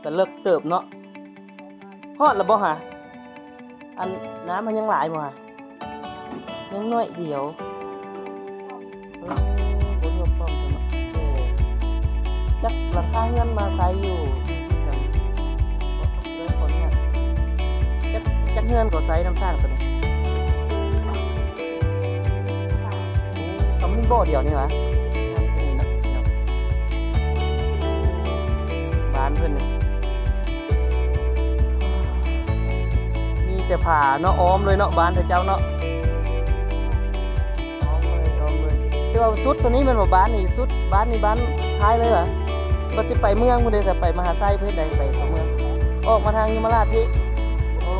ก็เลิกเติบเนาะฮอดแล้วบ่ฮะอันน้ำมันยังหลายบ่ฮะยังน้อยเดียวบ่รวมพร้อมกันเนาะจักหลังคาเรือนมาใช้อยู่กันเรือนคนเนี่ยจักเรือนก็ใช้น้ำสร้างตัวนี้ต้องมีบ่อเดียวนี่หวะบ้านเพิ่นนี่มีแต่ผ่าเนาะอ้อมเลยเนาะบ้านเจ้าเนาะอ้อมเลยที่ว่าสุดตัวนี้มันบ่บ้านนี่สุดบ้านนี่บ้านท้ายเลยเหรอบ่สิไปเมืองพุ่นเด้จะไปมหาไซเพิ่นใดไปตัวเมืองออกมาทางยมราชพี่โอ้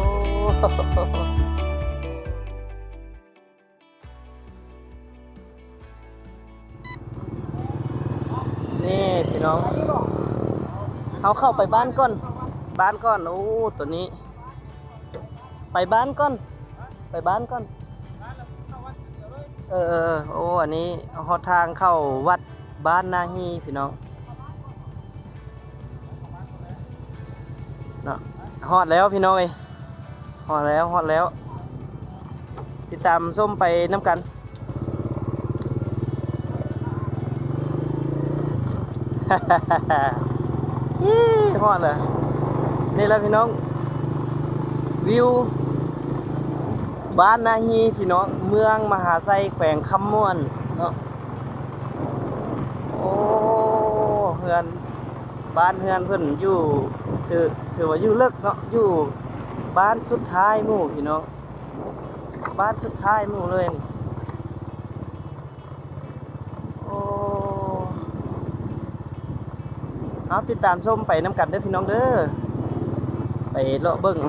นี่พี่น้องเขาเข้าไปบ้านก่อนโอ้ตัวนี้ไปบ้านก่อนโอ้อันนี้ฮอดทางเข้าวัดบ้านนาฮีพี่น้องเนาะฮอดแล้วพี่น้องเอ้ยฮอดแล้วติดตามส้มไปน้ำกันฮอดเลยนี่แหละพี่น้องวิวบ้านนาฮีพี่น้องเมืองมหาไซแขวงคำม่วนเนาะโอ้เฮือนบ้านเฮือนเพิ่นอยู่ถือว่าอยู่เลิกเนาะอยู่บ้านสุดท้ายหมู่พี่น้องบ้านสุดท้ายหมู่เลยนี่โอ้เอาติดตามชมไปน้ำกันเด้อพี่น้องเด้อไปเลาะเบิ่ง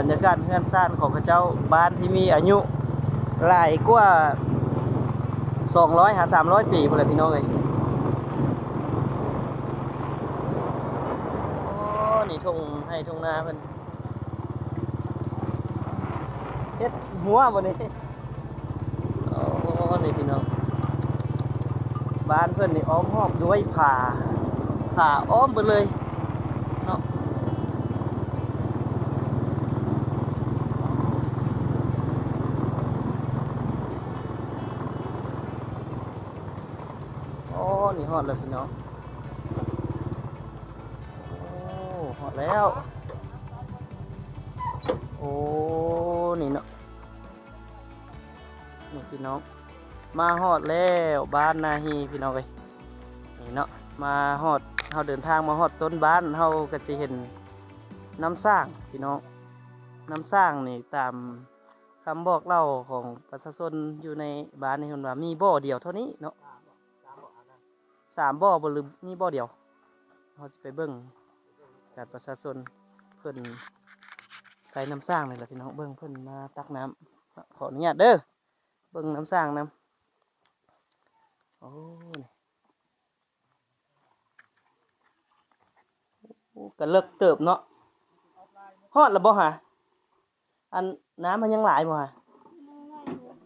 บรรยากาศเฮือนซ่านของเขาเจ้าบ้านที่มีอายุหลายกว่า200 300 ปีพุ่นแหละพี่น้องเอ้ยโอ้นี่ทุ่งให้ทุ่งนาเพิ่นเฮ็ดหัวบ่นี่โอ้นี่พี่น้องบ้านเพิ่นนี่อ้อมรอบด้วยผ่าอ้อมไปเลยเนาะนี่ฮอดแล้วพี่น้องโอ้ฮอดแล้วโอ้นี่เนาะนี่พี่น้องมาฮอดแล้วบ้านนาฮีพี่น้องเอ้ยนี่เนาะมาฮอดเฮาเดินทางมาฮอดต้นบ้านเฮาก็จะเห็นน้ำสร้างพี่น้องน้ำสร้างนี่ตามคำบอกเล่าของประชาชนอยู่ในบ้านนี่เพิ่นว่ามีบ่อเดียวเท่านี้เนาะ3 บ่อบ่หรือมีบ่อเดียวเราจะไปเบิ่งกับประชาชนเพิ่นใส่น้ำสร้างเลยล่ะพี่น้องเบิ่งเพิ่นมาตักน้ำขออนุญาตเด้อเบิ่งน้ำสร้างน้ำโอ้ก็เลิกเติบเนาะฮอดแล้วบ่ฮะอันน้ำมันยังหลายบ่ฮะ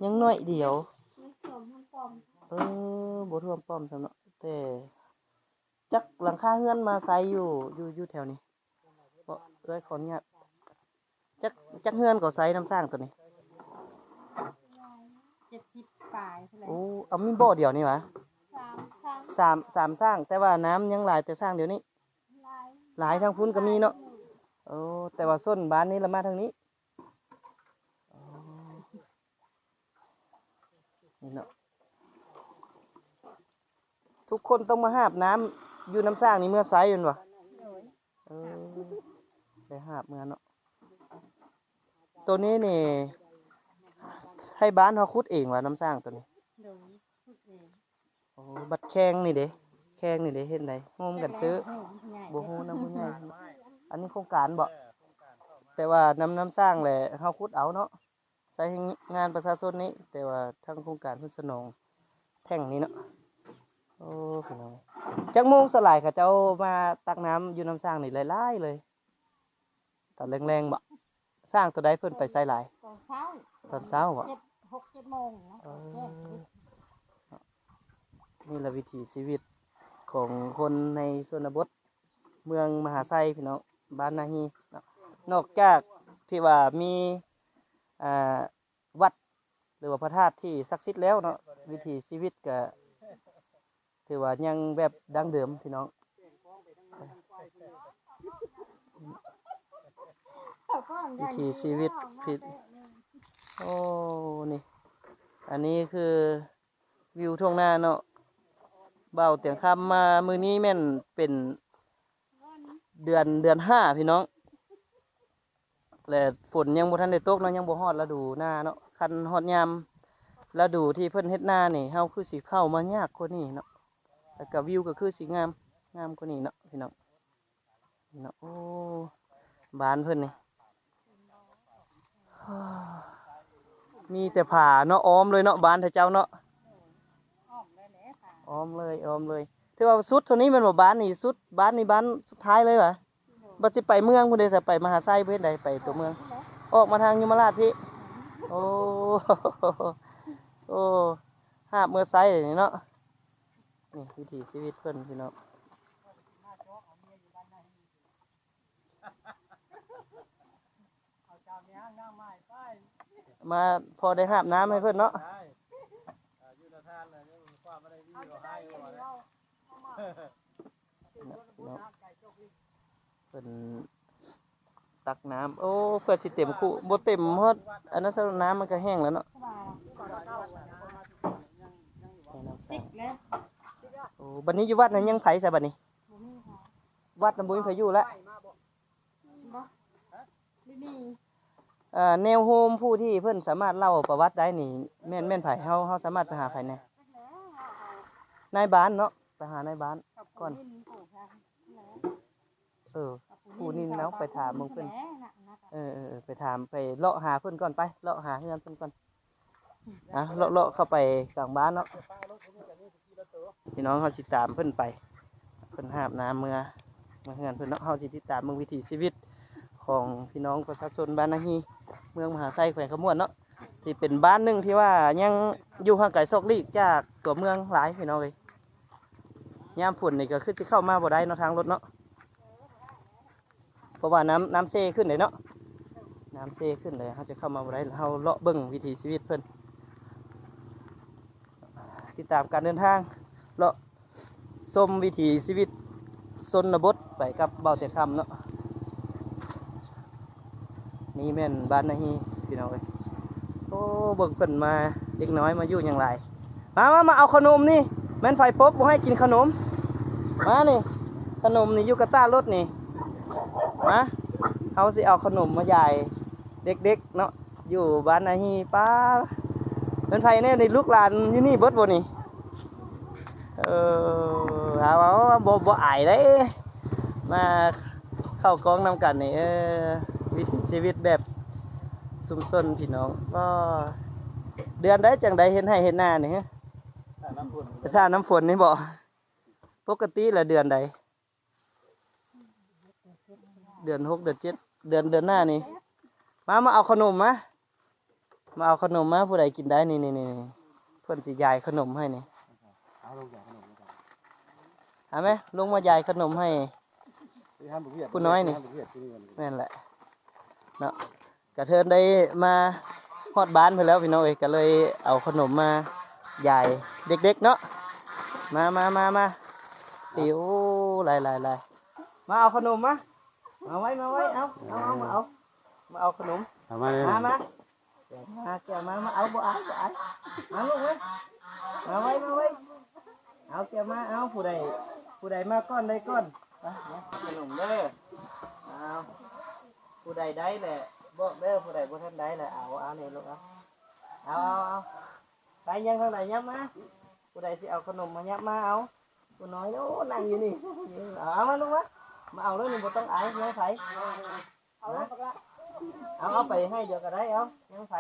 ยังน้อยเดียวบ่ท่วมป้อมซำเนาะแต่จักหลังคาเรือนมาใช้อยู่แถวนี้บ่ขออนุญาตจักเรือนก็ใช้น้ำสร้างตัวนี้70 ปลายเท่าไหร่โอ้เอามีบ่อเดียวนี่หวะสามสร้างแต่ว่าน้ำยังหลายแต่สร้างเดี๋ยวนี้หลายทางพุ่นก็มีเนาะโอ้แต่ว่าส้นบ้านนี้ละมาทางนี้นี่เนาะทุกคนต้องมาหาบน้ำอยู่น้ำสร้างนี่เมื่อไซส์อยู่บ่ไปหาบเมื่อเนาะตัวนี้นี่ให้บ้านเขาขุดเองว่ะน้ำสร้างตัวนี้โอ้บัดแข้งนี่เด้เห็นไดงมกันซื้อบ่ฮู้นำผู้ใหญ่อันนี้โครงการบ่แต่ว่าน้ำสร้างแหละเฮาขุดเอาเนาะใช้งานประชาชนนี้แต่ว่าทางโครงการเพิ่นสนองแท่งนี้เนาะโอ้พี่น้องจักโมงสลายเขาเจ้ามาตักน้ำอยู่น้ำสร้างนี่หลายๆเลยตอนแรงๆบ่สร้างตัวใดเพิ่นไปใส่หลายตอนเช้าบ่6-7 โมงนะนี่แหละวิถีชีวิตของคนในชนบท เมืองมหาไซพี่น้องบ้านนาฮีเนาะนอกจากที่ว่ามีอ่าวัดหรือว่าพระธาตุที่ศักดิ์สิทธิ์แล้วเนาะวิถีชีวิตก็ถือว่ายังแบบดั้งเดิมพี่น้องวิถีชีวิตผิดโอ้นี่อันนี้คือวิวทุ่งนาเนาะเบาเตียงคำมามือนี้แม่นเป็นเดือนห้าพี่น้องและฝนยังบ่ทันได้ตกเนาะยังบ่ฮอดฤดูหน้าเนาะคันฮอดยามฤดูที่เพิ่นเฮ็ดนานี่เฮาคือสิเข้ามายากกว่านี้เนาะแล้วก็วิวก็คือสิงามกว่านี้เนาะพี่น้องเนาะโอ้บ้านเพิ่นนี่มีแต่ผาเนาะอ้อมเลยเนาะบ้านท่าเจ้าเนาะ อ้อมเลยแหละค่ะ อ้อมเลยที่ว่าสุดเท่านี้มันบ่บ้านนี่สุดบ้านนี่บ้านสุดท้ายเลยวะบ่สิไปเมืองพุ่นเด้สิไปมหาไซเพิ่นใดไปตัวเมืองออกมาทางยมราชพี่โอ้ โอ้หาบเมื่อไซนี่เนาะนี่วิถีชีวิตเพิ่นพี่น้องมาพอได้หาบน้ำให้เพิ่นเนาะเป็นตักน้ำโอ้เพื่อสิเต็มคู่บ่เต็มฮอดอันนั้นซะน้ำมันก็แห้งแล้วเนาะซิกเลย โอ้บัดนี้อยู่วัดนั้นยังไผซะบัดนี้ บ่มีค่ะ วัดนั้นบ่มีไผอยู่แล้ว บ่ไม่มี แนวโฮมผู้ที่เพิ่นสามารถเล่าประวัติได้นี่แม่นไผเฮาสามารถไปหาไผแหน่นายบ้านเนาะไปหานายบ้านก่อนผู้นี่เนาะไปถามมึงเพิ่นไปถามไปเลาะหาเพิ่นก่อนไปเลาะหาเฮือนเพิ่นก่อนเลาะเข้าไปกลางบ้านเนาะพี่น้องเฮาสิตามเพิ่นไปเพิ่นหาบน้ำเมื่อเฮือนเพิ่นเนาะเฮาสิติดตามเบิ่งวิถีชีวิตของพี่น้องประชาชนบ้านนาฮีเมืองมหาไซแขวงขมวนเนาะที่เป็นบ้านหนึงที่ว่ายังอยู่ห่างไกลซอกลีกจากตัวเมืองหลายพี่น้องเลยยามฝนนี่ก็คือสิเข้ามาบ่ได้เนาะทางรถเนาะเพราะว่าน้ำเซขึ้นเลยเนาะน้ำเซขึ้นเลยเขาจะเข้ามาบ่ได้เราเลาะเบิ่งวิถีชีวิตเพิ่นติดตามการเดินทางเลาะชมวิถีชีวิตชนบทไปกับเบาแต่คำเนาะนี่แม่นบ้านนาฮีพี่น้องเอ้ยโอ้เบิ่งเพิ่นมาเด็กน้อยมาอยู่อย่างไรมาเอาขนมนี่แม่นไฟปบบ่ให้กินขนมมานี่ขนมนี่อยู่กับต้ารถนี่มาเขาสิเอาขนมมาใหญ่เด็กๆเนาะอยู่บ้านนาฮีป้าเป็นไฟเนี่ยในลูกหลานที่นี่เบิดบ่นี่เอาบ่อายเลยมาเข้ากองนำกันนี่วิถีชีวิตแบบชุมชนพี่น้องก็เดือนได้จังใดเห็นให้เห็นหน้านี่ฮะถ้าน้ำฝนนี่บ่ปกติละเดือนใดเดือน6เดือน7เดือนหน้านี่มาเอาขนมมาเอาขนมมาผู้ใดกินได้นี่เพิ่นสิยายขนมให้นี่เอาไหมลงมายายขนมให้ผู้น้อยนี่นั่นแหละเนาะกระเทินได้มาฮอดบ้านไปแล้วพี่น้องเอ้ยก็เลยเอาขนมมายายเด็กๆเนาะมาติวหลายมาเอาขนมมาไว้เอามาเอาขนมมาแกมาเอาบ่อายมาลูกเว้ยมาไว้เอาแกมาเอาผู้ใดมาก้อนได้ก้อนไปขนมเด้อเอาผู้ใดได้แหละบอกเด้อผู้ใดบ่ทันได้แหละเอานี่ลูกเอาไปยังทางไหนยับมาผู้ใดสิเอาขนมมายับมาเอาผู้น้อยโอ้นั่งอยู่นี่เอามาลูกมาเอาเลยนี่บ่ต้องอายยังไผเอาไปให้เดี๋ยวก็ได้เอายังไผ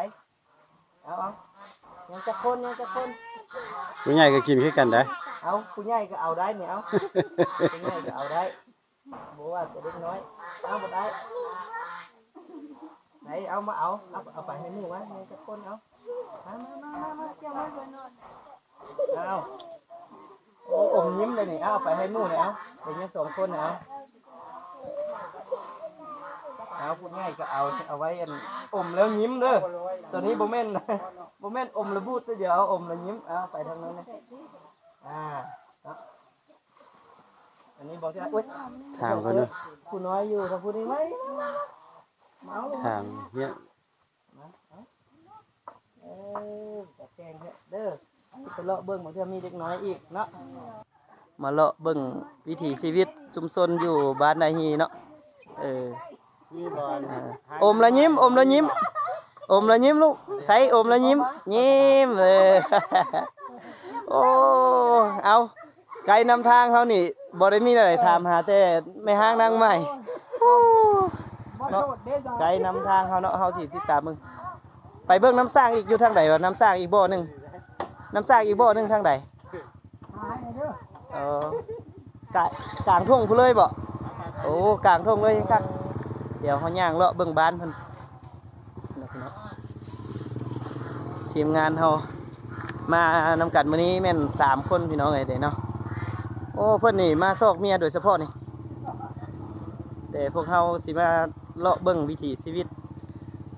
เอายังจะคนผู้ใหญ่ก็กินคือกันได้ เอาผู้ใหญ่ก็เอาได้เนี่ยเอาผู้ใหญ่ก็เอาได้บอกว่าจะเล็กน้อยเอาบ่ได้ไหนเอามาเอาไปให้หมู่วะยังจะคนเอามาเจ้ามาเอาโอ้อมยิ้มเลยนี่เอาไปให้หมู่เนี่ยเอาเดี๋ยวยัง2คนเนี่ยเอา เอาพูดง่ายก็เอาไว้อันอมแล้วยิ้มเด้อตัวนี้บ่แม่นบ่แม่นอมแล้วพูดเดี๋ยวเอาอมแล้วยิ้มเอาไปทางนั้นนะเนาะอันนี้บอกที่อุ๊ย ถามเขาเด้อ ผู้น้อยอยู่กับผู้นี้ไหมเมา ถามเนี่ย แต่แกงเด้อไปเลาะเบิ่งบางทีมีเด็กน้อยอีกเนาะมาเลาะเบิ่งวิถีชีวิตชุมชนอยู่บ้านนาฮีเนาะนี่บอล อมแล้วยิ้มอมแล้วยิ้มอมแล้วยิ้มลูกใส่อมแล้วยิ้มยิ้มโอ้เอาไกลนำทางเขานี่บ่ได้มีอะไรถามหาแต่ไม่ห้างนางใหม่เนาะไกลนำทางเขาเนาะเขาสิติดตามมึงไปเบิ่งน้ำสร้างอีกอยู่ทางใดวะน้ำสร้างอีกบ่อหนึงน้ำสร้างอีกบ่อหนึงทางใดกลางทุ่งพุ่นเลยบ่โอ้กลางทุ่งเลยครับเดี๋ยวเขาย่างเลาะเบิ่งบ้านเพิ่นทีมงานเขามานำกันมื้อนี้แม่น3คนพี่น้องเอ้ยเด้เนาะโอ้เพิ่นนี่มาซอกเมียโดยเฉพาะนี่แต่พวกเฮาสิมาเลาะเบิ่งวิถีชีวิต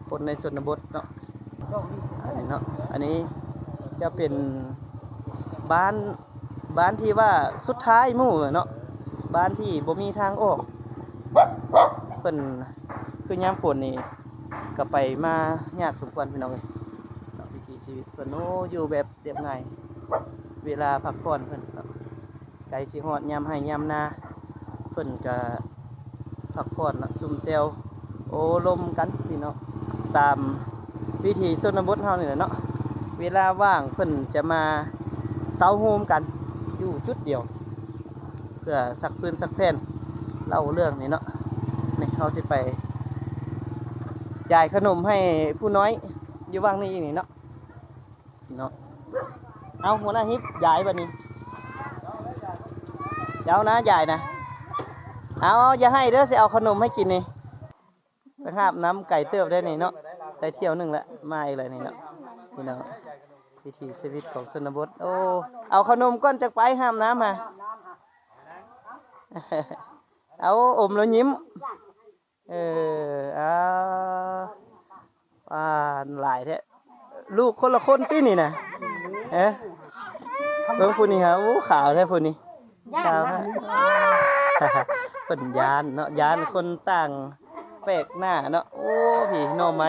คนในชนบทเนาะอันนี้เนาะอันนี้จะเป็นบ้านที่ว่าสุดท้ายหมู่เนาะบ้านที่บ่มีทางออกเพิ่นคือยามฝนนี่ก็ไปมายากสมควรพี่น้องเอ้ยเนาะวิถีชีวิตเพิ่นโอ้อยู่แบบเรียบง่ายเวลาพักผ่อนเพิ่นเนาะไกลสิฮอดยามให้ยามนาเพิ่นก็พักผ่อนเนาะซุ่มแซวโอ้ลมกันพี่น้องตามวิถีชนบทเฮานี่แหละเนาะเวลาว่างเพิ่นจะมาเตาโฮมกันอยู่จุดเดียวเพื่อสักพื้นสักแผ่นเล่าเรื่องนี้เนาะนี่เขาสิไปจ่ายขนมให้ผู้น้อยอยู่ว่างนี่นี่เนาะเอาหัวหน้าฮิปยายบัดนี้เจ้านะยายนะเอาอย่าให้เด้อสิเอาขนมให้กินนี่ไปหาบน้ำไก่เติบได้นี่เนาะได้เที่ยวหนึงแล้วมาอีกเลยนี่เนาะพี่น้องวิถีชีวิตของชนบทโอ้เอาขนมก้อนจากไปห้ามน้ำมาเอาอมแล้วยิ้มเอาหลายแท้ลูกคนละคนตี้นี่นะเบิ่งผู้นี้ฮะโอ้ขาวแท้ผู้นี้ขาวฮะเป็นยานเนาะยานคนต่างแปลกหน้าเนาะโอ้พี่หน่อไม้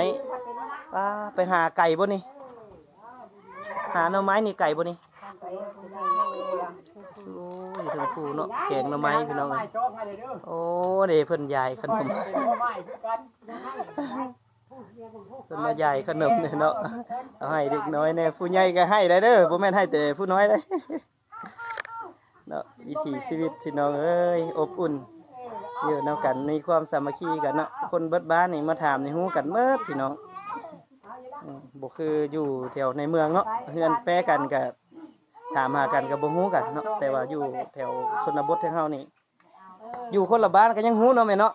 ไปหาไก่บ่นี่หาหน่อไม้นี่ไก่บ่นี่โอ้ยถึงผู้เนาะแกงหน่อไม้พี่น้องโอ้เด้เพิ่นยายขนมเพิ่นมาใหญ่ขนมเนาะเอาให้เด็กน้อยแน่ผู้ใหญ่ก็ให้ได้เด้อบ่แม่นให้แต่ผู้น้อยได้เนาะวิถีชีวิตพี่น้องเอ้ยอบอุ่นอยู่นำกันในความสามัคคีกันเนาะคนเบิดบ้านนี่มาถามในฮู้กันเบิดพี่น้องบ่คืออยู่แถวในเมืองเนาะเฮือนแปรกันก็ถามหากันก็บ่ฮู้กันเนาะแต่ว่าอยู่แถวชนบทแถวเฮานี่อยู่คนละบ้านก็ยังฮู้เนาะแม่เนาะ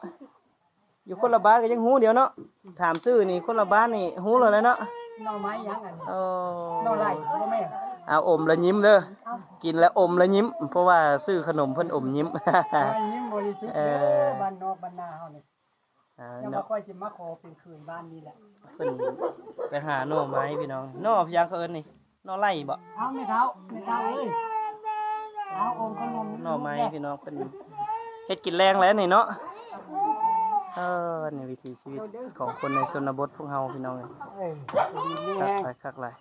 อยู่คนละบ้านก็ยังฮู้เดียวเนาะถามชื่อนี่คนละบ้านนี่ฮู้แล้วแหละเนาะ หน่อไม้ยังอัน โอ้ หน่อไหลบ่แม่ เอาอมแล้วยิ้มเด้อกินแล้วอมแล้วยิ้มเพราะว่าซื้อขนมเพิ่นอมยิ้ม ยิ้มบริสุทธิ์เด้อบ้านนอกบ้านนาเฮานี่ยังบ่ค่อยสิมาขอเป็นคืนบ้านนี้แหละ เพิ่นไปหาหน่อไม้พี่น้องหน่อพยางเขาเอิ้นนี่หน่อไร่บ่ เอาไม่เท้าเอ้ยเอาองค์ขนม หน่อไม้พี่น้องเป็นเฮ็ดกินแรงแล้วนี่เนาะนี่วิถีชีวิตของคนในชนบทพวกเฮาพี่น้องเอ้ย ดีนี่ คั แฮ ก ง หลายคักหลาย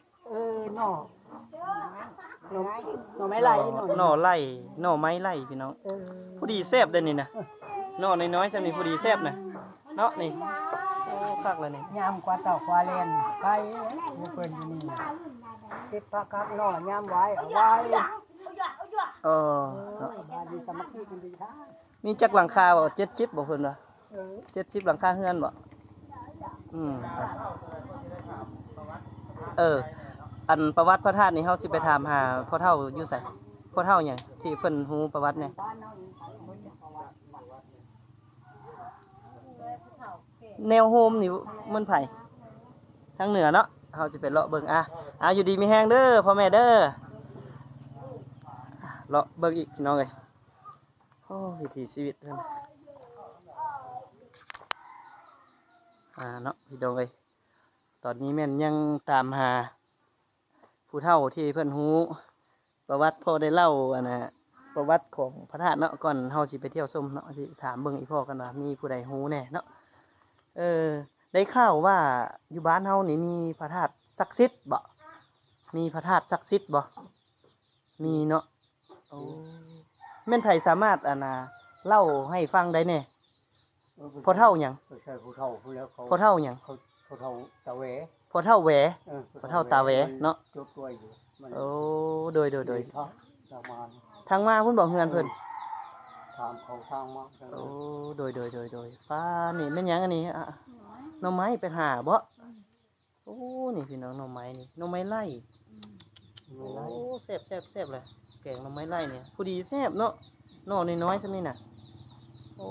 หน่อไม้ไหล หน่อไร่หน่อไม้ไร่พี่น้องผู้ดีแซ่บเด้อนี่นะหน่อน้อยๆซะนี่ผู้ดีแซ่บนะเนาะนี่โอ้คักแล้วนี่ ยามกว่าเต่าควาแลนไก่บ่เพิ่นอยู่นี่เก็บผักกักหน่อยามไว้เอาไว้ เนาะ บ้านนี้สามัคคีกันดีท่า มีจักหลังคาบ่70บ่เพิ่นว่า70หลังคาเฮือนบ่อันประวัติพระธาตุนี่เฮาสิไปถามหาพ่อเฒ่าอยู่ไสพ่อเฒ่าหยังที่เพิ่นฮู้ประวัติเนี่ยแนวโฮมนี่มันไผทางเหนือเนาะเฮาสิไปเลาะเบิ่งอยู่ดีมีแฮงเด้อพ่อแม่เด้อเลาะเบิ่งอีกพี่น้องเอ้ยโอ้วิถีชีวิตเพิ่น เนาะพี่น้องเอ้ยตอนนี้แม่นยังตามหาผู้เฒ่าที่เพิ่นฮู้ประวัติพ่อได้เล่าประวัติของพระธาตุเนาะก่อนเฮาสิไปเที่ยวชมเนาะสิถามเบิ่งอีพ่อกันว่ามีผู้ใดฮู้แน่เนาะได้ข่าวว่าอยู่บ้านเฮานี่มีพระธาตุศักดิ์สิทธิ์บ่มีพระธาตุศักดิ์สิทธิ์บ่มีเนาะโอ้แม่นไผสามารถเล่าให้ฟังได้แน่พ่อเฒ่าหยัง ใช่ผู้เฒ่าผู้แล้วเขา พ่อเฒ่าหยัง เขาเฒ่าตะเว พ่อเฒ่าแหว ผู้ เฒ่าตาแหวเนาะ จุดตัวอยู่มัน โอ้โดย ทางประมาณ ทางมาเพิ่นบอกเฮือนเพิ่น ทางเขาทางมาทาง โอ้โดยป้านี่แม่นหยังอันนี้หน่อไม้ไปหาบ่โอ้นี่พี่น้องหน่อไม้นี่หน่อไม้ไล่โอ้แซ่บเลยแกงหน่อไม้ไล่เนี่ยผู้ดีแซ่บเนาะหน่อน้อยๆซั่นนี่น่ะโอ้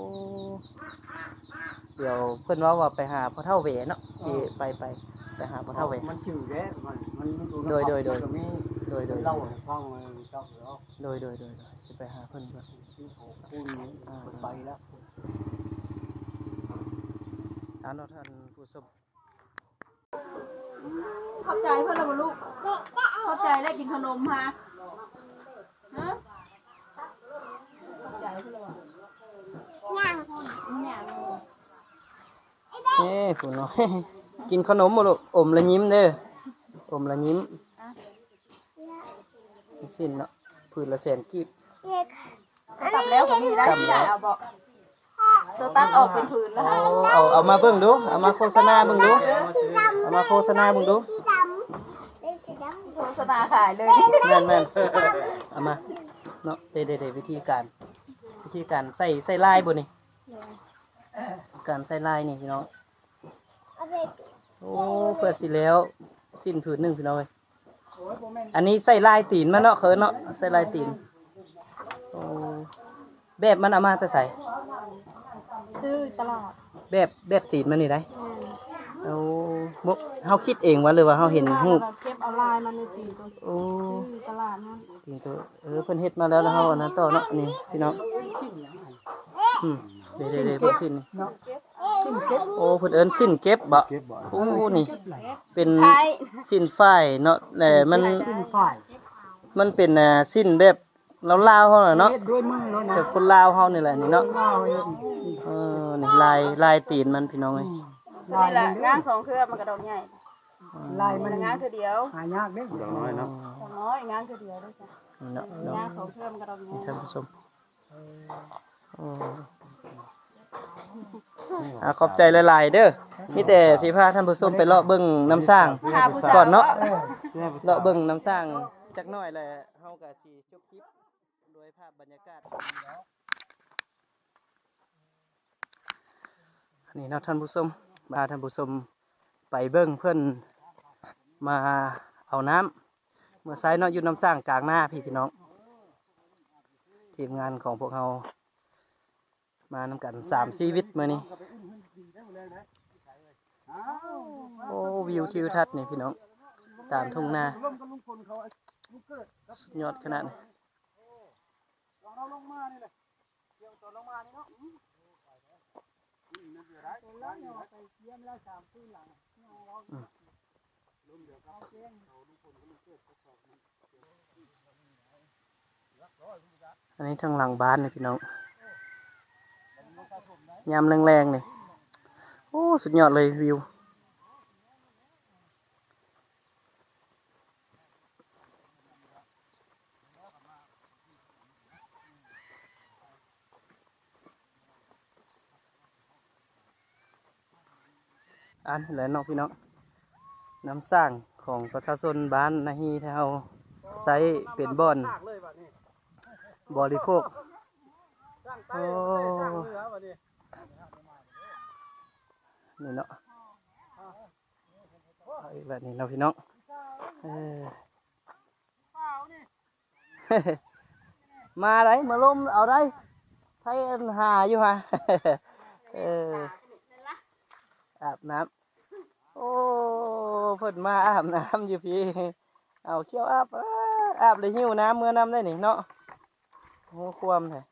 เดี๋ยวเพิ่นว่าไปหาพ่อเฒ่าแหวเนาะสิไปหาพ่อเฒ่าแหว มันชื่อแด้มันอยู่ โดย ก็มี โดย เล่าให้ฟังเจ้าแล้ว โดยสิไปหาเพิ่นก่อน คุณไปแล้ว เอาเนาะท่านผู้ชม เข้าใจเพื่อนเราบ่ลูกเข้าใจแล้วกินขนมฮะฮะเข้าใจเพื่อนเราบ่ย่าง นี่ผู้น้อย กินขนมบ่ลูกอมละยิ้มเด้ออมละยิ้มสิ้นเนาะผืนละแสนกีบ กลับแล้วคนนี้ได้ที่ไหนเอาบอกเธอตัดออกเป็นผืนแล้ว เอามาเบิ่งดูเอามาโฆษณาเบิ่งดูเอามาโฆษณาเบิ่งดู โฆษณาขายเลย แม่นเอามาเนาะเด้วิธีการใส่ลายบ่นี่การใส่ลายนี่พี่น้องโอ้เพื่อสิแล้วสิ้นผืนหนึงพี่น้องเอ้ยอันนี้ใส่ลายตีนมาเนาะเขินเนาะใส่ลายตีนโอ้แบบมันเอามาแต่ใส่ ซื้อตลาด แบบตีนมันนี่ได้เอาบ่เฮาคิดเองวะหรือว่าเฮาเห็นรูป เก็บเอาลายมันในตีตัว โอ้ ซื้อตลาดนั่น ตีนตัวเพิ่นเฮ็ดมาแล้วเฮาอันนั้นต่อเนาะนี่พี่น้องเด้เพิ่นสิ้นโอ้เพิ่นเอิ้นสิ้นเก็บบ่ เก็บบ่ โอ้นี่เป็นสิ้นฝ้ายเนาะแต่มัน ขึ้นฝ่าย มันเป็นสิ้นแบบลาวๆเฮาน่ะเนาะ เฮ็ดด้วยมือแล้วนะ แบบคนลาวเฮานี่แหละนี่เนาะ ลาวเฮ็ด นี่ลายตีนมันพี่น้องเอ้ย นี่แหละงานสองเครือมันกระดองใหญ่ ลายมัน งานคือเดียว หายากเด้ ดอกน้อยเนาะ น้อยงานคือเดียวด้วยจ้ะ นี่เนาะ งานสองเครือมันกระดองใหญ่ ท่านผู้ชมขอบใจหลายๆเด้อมีแต่สิพาท่านผู้ชมไปเลาะเบิ่งน้ำสร้างก่อนเนาะเลาะเบิ่งน้ำสร้างจักหน่อยแหละเฮาก็สิจบคลิปโดยภาพบรรยากาศนี่เนาะท่านผู้ชมพาท่านผู้ชมไปเบิ่งเพิ่นมาเอาน้ำเมื่อไซเนาะอยู่น้ำสร้างกลางหน้าพี่น้องทีมงานของพวกเรามานำกัน3 ชีวิตมื้อนี้โอ้วิวทิวทัศน์นี่พี่น้องตามทุ่งนาสุดยอดขนาดนี้อันนี้ทางหลังบ้านนี่พี่น้องยามแรงๆนี่โอ้สุดยอดเลยวิวอันแหละน้องพี่น้องน้ำสร้างของประชาชนบ้านนาฮีที่เราใช้เป็นบ่อนบริโภคโอ้นี่เนาะเอาอีกแล้วนี่เนาะพี่น้องมาได้มาล้มเอาได้ไทยหาอยู่ฮะอาบน้ำโอ้เพิ่นมาอาบน้ำอยู่พี่เอาเขี้ยวอาบเลยหิวน้ำเมื่อน้ำได้นี่เนาะโอ้ความเลย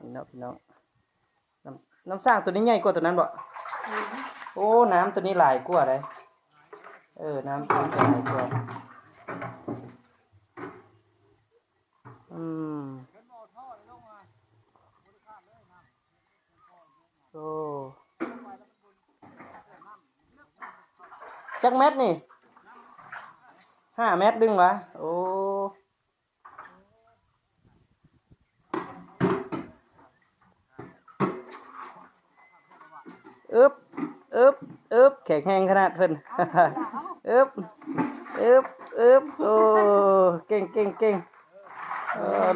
นี่เนาะพี่น้องน้ำสร้างตัวนี้ใหญ่กว่าตัวนั้นบ่โอ้น้ำตัวนี้หลายกว่าเลยน้ำตัวนี้หลายกว่าโอ้จักเม็ดนี่5 เม็ดดึงวะโอ้อึบแข็งแรงขนาดเพิ่น อึบโอ้เก่ง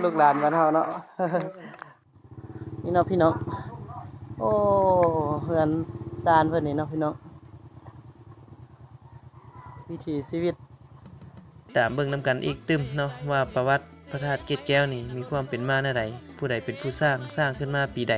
ลูกหลานบ้านเฮาเนาะ นี่เนาะพี่น้องโอ้เฮือนซานเพิ่นนี่เนาะพี่น้องวิถีชีวิตตามเบิ่งนำกันอีกตึมเนาะว่าประวัติพระธาตุเกศแก้วนี่มีความเป็นมาแนวใดผู้ใดเป็นผู้สร้างขึ้นมาปีใด